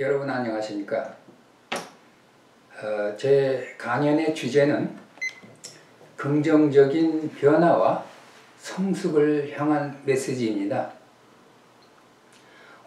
여러분 안녕하십니까? 제 강연의 주제는 긍정적인 변화와 성숙을 향한 메시지입니다.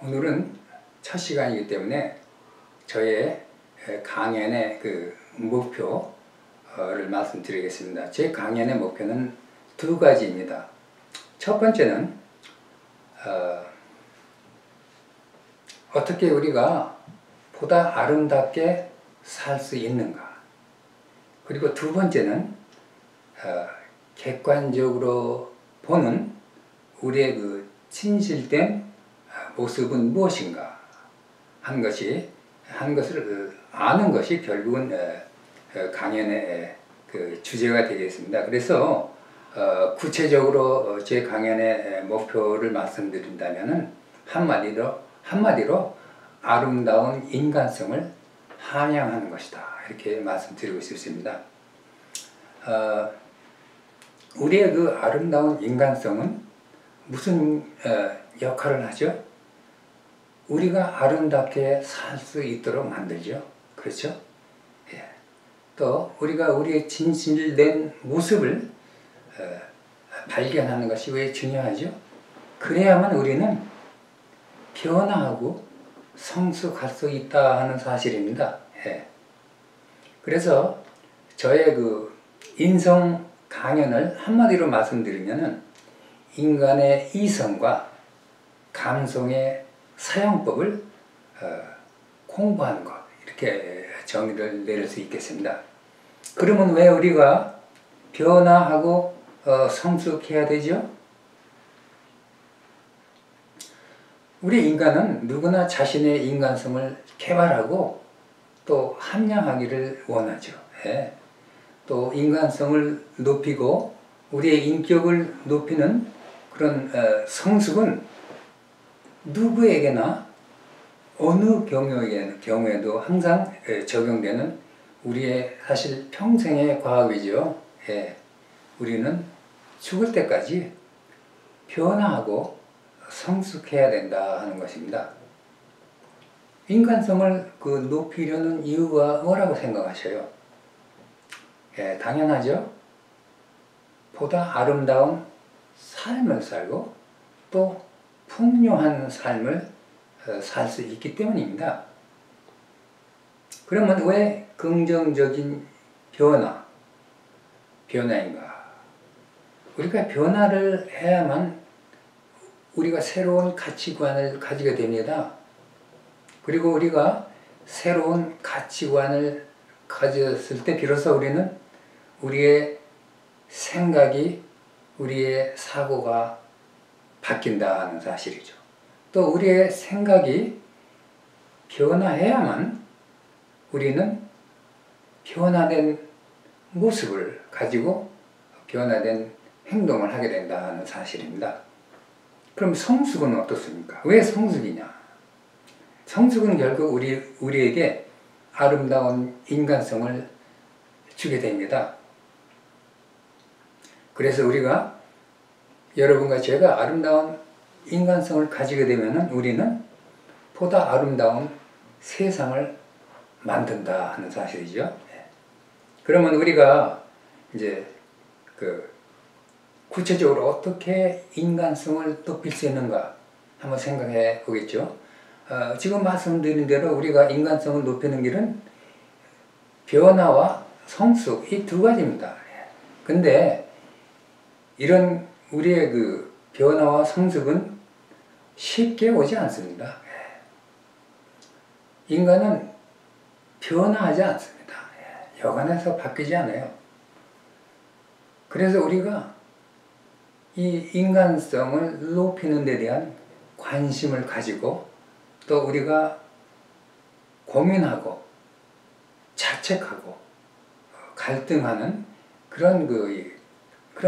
오늘은 첫 시간이기 때문에 저의 강연의 목표를 말씀드리겠습니다. 제 강연의 목표는 두 가지입니다. 첫 번째는 어떻게 우리가 보다 아름답게 살 수 있는가. 그리고 두 번째는 객관적으로 보는 우리의 그 진실된 모습은 무엇인가 하는 것을 아는 것이 결국은 강연의 주제가 되겠습니다. 그래서 구체적으로 제 강연의 목표를 말씀드린다면은 한마디로 아름다운 인간성을 함양하는 것이다. 이렇게 말씀드리고 싶습니다. 우리의 그 아름다운 인간성은 무슨 역할을 하죠? 우리가 아름답게 살 수 있도록 만들죠. 그렇죠? 예. 또 우리가 우리의 진실된 모습을 발견하는 것이 왜 중요하죠? 그래야만 우리는 변화하고 성숙할 수 있다 하는 사실입니다. 예. 그래서 저의 그 인성 강연을 한마디로 말씀드리면은 인간의 이성과 감성의 사용법을 공부하는 것, 이렇게 정의를 내릴 수 있겠습니다. 그러면 왜 우리가 변화하고 성숙해야 되죠? 우리 인간은 누구나 자신의 인간성을 개발하고 또 함양하기를 원하죠. 예. 또 인간성을 높이고 우리의 인격을 높이는 그런 성숙은 누구에게나 어느 경우에도 항상 적용되는 우리의 사실 평생의 과학이죠. 예. 우리는 죽을 때까지 변화하고 성숙해야 된다 하는 것입니다. 인간성을 높이려는 이유가 뭐라고 생각하셔요? 예, 당연하죠. 보다 아름다운 삶을 살고 또 풍요한 삶을 살 수 있기 때문입니다. 그러면 왜 긍정적인 변화인가? 우리가 변화를 해야만 우리가 새로운 가치관을 가지게 됩니다. 그리고 우리가 새로운 가치관을 가졌을 때 비로소 우리는 우리의 생각이, 우리의 사고가 바뀐다는 사실이죠. 또 우리의 생각이 변화해야만 우리는 변화된 모습을 가지고 변화된 행동을 하게 된다는 사실입니다. 그럼 성숙은 어떻습니까? 왜 성숙이냐? 성숙은 결국 우리에게 아름다운 인간성을 주게 됩니다. 그래서 우리가, 여러분과 제가 아름다운 인간성을 가지게 되면 우리는 보다 아름다운 세상을 만든다 하는 사실이죠. 그러면 우리가 이제 구체적으로 어떻게 인간성을 높일 수 있는가 한번 생각해 보겠죠. 지금 말씀드린 대로 우리가 인간성을 높이는 길은 변화와 성숙, 이 두 가지입니다. 근데 이런 우리의 변화와 성숙은 쉽게 오지 않습니다. 인간은 변화하지 않습니다. 여간해서 바뀌지 않아요. 그래서 우리가 이 인간성을 높이는 데 대한 관심을 가지고 또 우리가 고민하고 자책하고 갈등하는 그런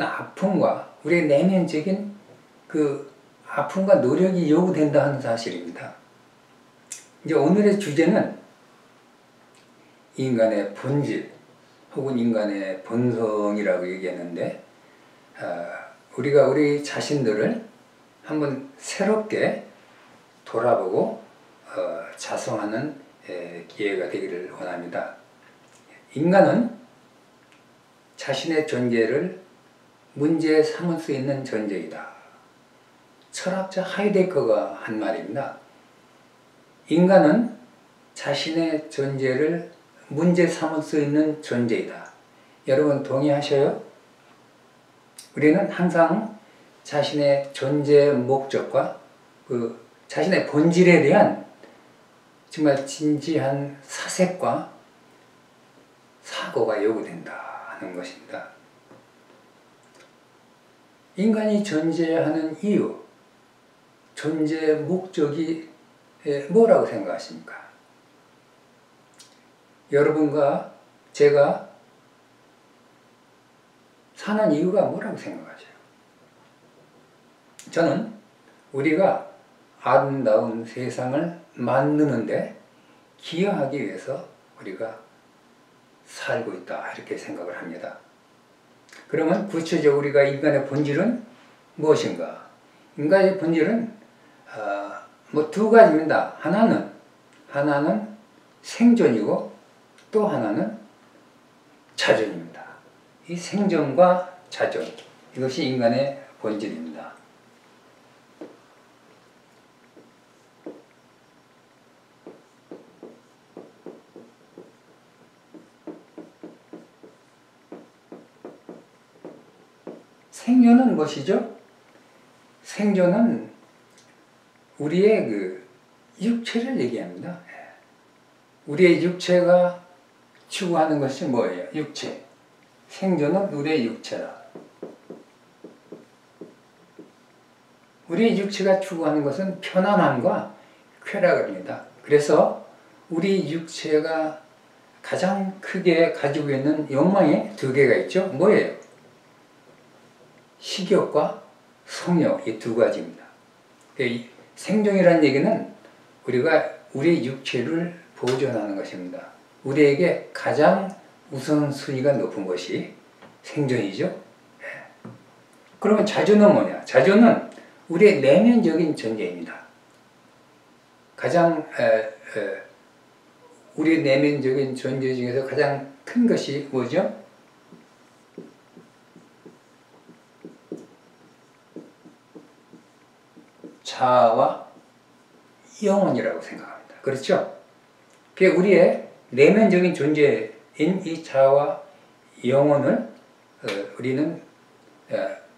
아픔과 우리의 내면적인 아픔과 노력이 요구된다 하는 사실입니다. 이제 오늘의 주제는 인간의 본질 혹은 인간의 본성이라고 얘기했는데, 우리가 우리 자신들을 한번 새롭게 돌아보고 자성하는 기회가 되기를 원합니다. 인간은 자신의 존재를 문제 삼을 수 있는 존재이다. 철학자 하이데거가 한 말입니다. 인간은 자신의 존재를 문제 삼을 수 있는 존재이다. 여러분 동의하셔요? 우리는 항상 자신의 존재 목적과 그 자신의 본질에 대한 정말 진지한 사색과 사고가 요구된다 하는 것입니다. 인간이 존재하는 이유, 존재 목적이 뭐라고 생각하십니까? 여러분과 제가 사는 이유가 뭐라고 생각하세요? 저는 우리가 아름다운 세상을 만드는데 기여하기 위해서 우리가 살고 있다 이렇게 생각을 합니다. 그러면 구체적으로 우리가 인간의 본질은 무엇인가? 인간의 본질은 뭐 두 가지입니다. 하나는 생존이고 또 하나는 자존입니다. 이 생존과 자존, 이것이 인간의 본질입니다. 생존은 무엇이죠? 생존은 우리의 그 육체를 얘기합니다. 우리의 육체가 추구하는 것이 뭐예요? 육체. 생존은 우리의 육체다. 우리의 육체가 추구하는 것은 편안함과 쾌락입니다. 그래서 우리 육체가 가장 크게 가지고 있는 욕망이 두 개가 있죠. 뭐예요? 식욕과 성욕, 이 두 가지입니다. 생존이라는 얘기는 우리가 우리 육체를 보존하는 것입니다. 우리에게 가장 우선순위가 높은 것이 생존이죠. 그러면 자존은 뭐냐? 자존은 우리의 내면적인 존재입니다. 가장 우리 내면적인 존재 중에서 가장 큰 것이 뭐죠? 자아와 영혼이라고 생각합니다. 그렇죠? 우리의 내면적인 존재인 이 자아와 영혼을 우리는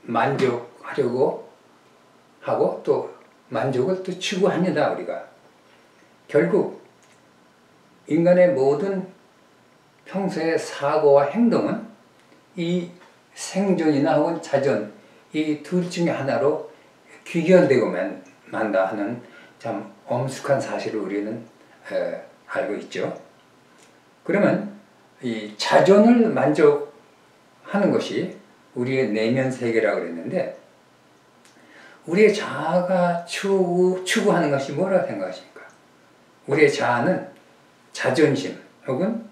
만족하려고 하고 또 만족을 또 추구합니다. 우리가 결국 인간의 모든 평소의 사고와 행동은 이 생존이나 혹은 자존, 이 둘 중에 하나로 귀결되고 만다 하는 참 엄숙한 사실을 우리는 알고 있죠. 그러면 이 자존을 만족하는 것이 우리의 내면 세계라고 그랬는데, 우리의 자아가 추구하는 것이 뭐라고 생각하십니까? 우리의 자아는 자존심 혹은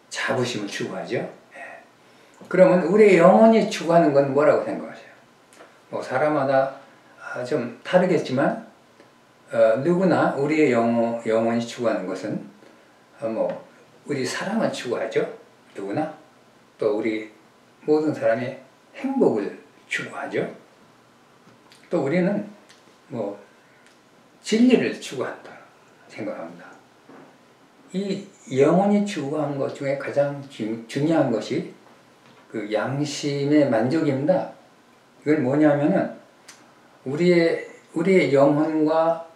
자부심을 추구하죠. 그러면 우리의 영혼이 추구하는 건 뭐라고 생각하세요? 뭐 사람마다 좀 다르겠지만 누구나 우리의 영혼이 추구하는 것은 뭐 우리 사랑을 추구하죠. 누구나. 또 우리 모든 사람이 행복을 추구하죠. 또 우리는 뭐 진리를 추구한다 생각합니다. 이 영혼이 추구하는 것 중에 가장 중요한 것이 그 양심의 만족입니다. 이건 뭐냐면은 우리의 영혼과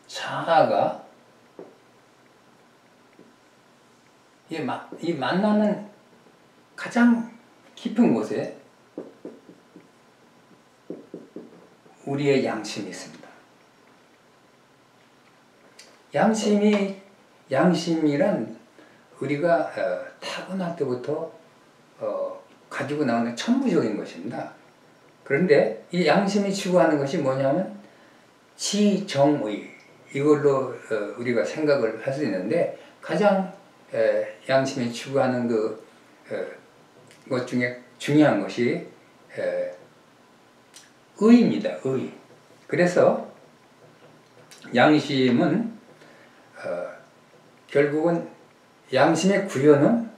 자아가 이 만나는 가장 깊은 곳에 우리의 양심이 있습니다. 양심이란 우리가 타고날 때부터 가지고 나오는 천부적인 것입니다. 그런데 이 양심이 추구하는 것이 뭐냐면 지정의, 이걸로 우리가 생각을 할 수 있는데, 가장 양심이 추구하는 것 중에 중요한 것이 의입니다. 의. 그래서 양심은 결국은 양심의 구현은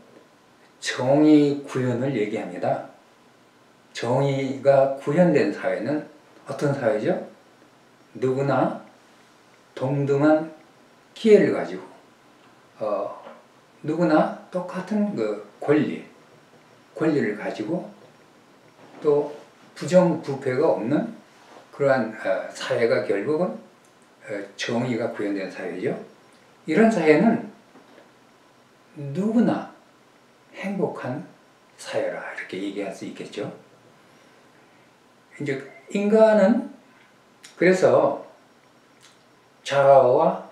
정의 구현을 얘기합니다. 정의가 구현된 사회는 어떤 사회죠? 누구나 동등한 기회를 가지고 누구나 똑같은 그 권리를 가지고 또 부정부패가 없는 그러한 사회가 결국은 정의가 구현된 사회죠. 이런 사회는 누구나 행복한 사회라 이렇게 얘기할 수 있겠죠. 이제 인간은 그래서 자아와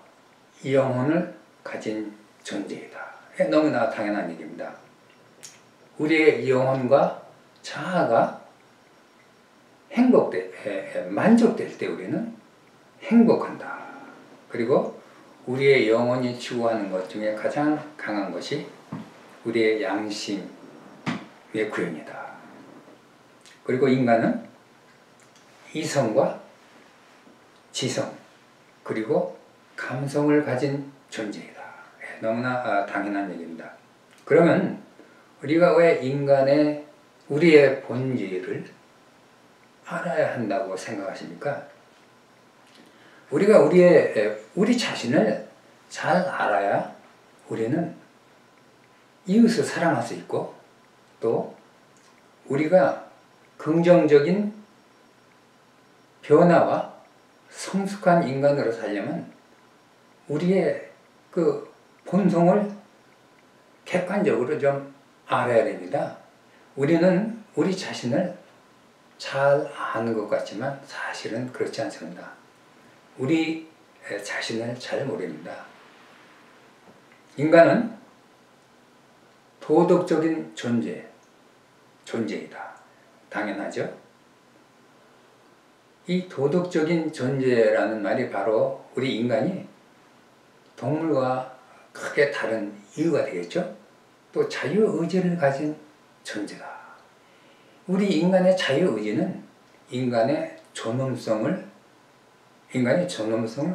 영혼을 가진 존재이다. 너무나 당연한 얘기입니다. 우리의 영혼과 자아가 만족될 때 우리는 행복한다. 그리고 우리의 영혼이 추구하는 것 중에 가장 강한 것이 우리의 양심의 구현이다. 그리고 인간은 이성과 지성 그리고 감성을 가진 존재이다. 너무나 당연한 얘기입니다. 그러면 우리가 왜 우리의 본질을 알아야 한다고 생각하십니까? 우리가 우리 자신을 잘 알아야 우리는 이웃을 사랑할 수 있고 또 우리가 긍정적인 변화와 성숙한 인간으로 살려면 우리의 그 본성을 객관적으로 좀 알아야 됩니다. 우리는 우리 자신을 잘 아는 것 같지만 사실은 그렇지 않습니다. 우리 자신을 잘 모릅니다. 인간은 도덕적인 존재이다. 당연하죠. 이 도덕적인 존재라는 말이 바로 우리 인간이 동물과 크게 다른 이유가 되겠죠. 또 자유의지를 가진 존재다. 우리 인간의 자유의지는 인간의 존엄성을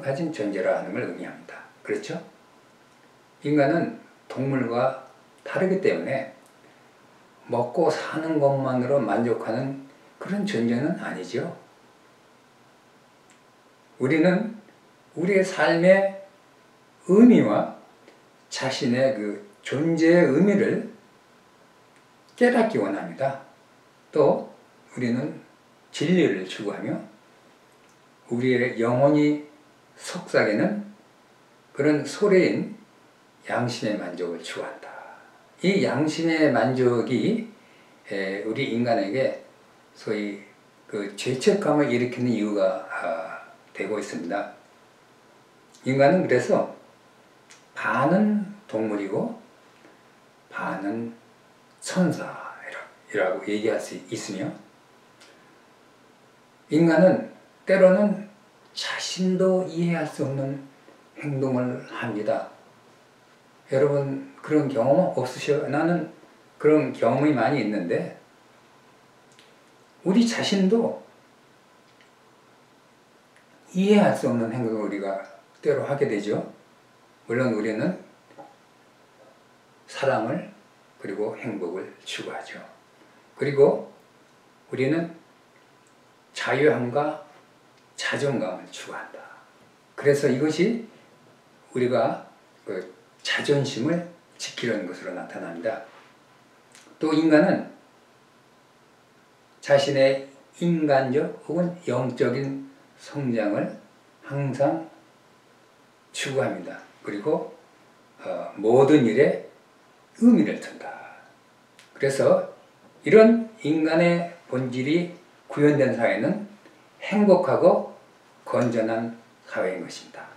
가진 존재라 하는 걸 의미합니다. 그렇죠? 인간은 동물과 다르기 때문에 먹고 사는 것만으로 만족하는 그런 존재는 아니죠. 우리는 우리의 삶의 의미와 자신의 그 존재의 의미를 깨닫기 원합니다. 또 우리는 진리를 추구하며 우리의 영혼이 속삭이는 그런 소래인 양심의 만족을 추구한다. 이 양심의 만족이 우리 인간에게 소위 그 죄책감을 일으키는 이유가 되고 있습니다. 인간은 그래서 반은 동물이고 반은 천사이라고 얘기할 수 있으며 인간은 때로는 자신도 이해할 수 없는 행동을 합니다. 여러분 그런 경험 없으셔요? 나는 그런 경험이 많이 있는데 우리 자신도 이해할 수 없는 행동을 우리가 때로 하게 되죠. 물론 우리는 사랑을 그리고 행복을 추구하죠. 그리고 우리는 자유함과 자존감을 추구한다. 그래서 이것이 우리가 그 자존심을 지키려는 것으로 나타납니다. 또 인간은 자신의 인간적 혹은 영적인 성장을 항상 추구합니다. 그리고 모든 일에 의미를 둔다. 그래서 이런 인간의 본질이 구현된 사회는 행복하고 건전한 사회인 것입니다.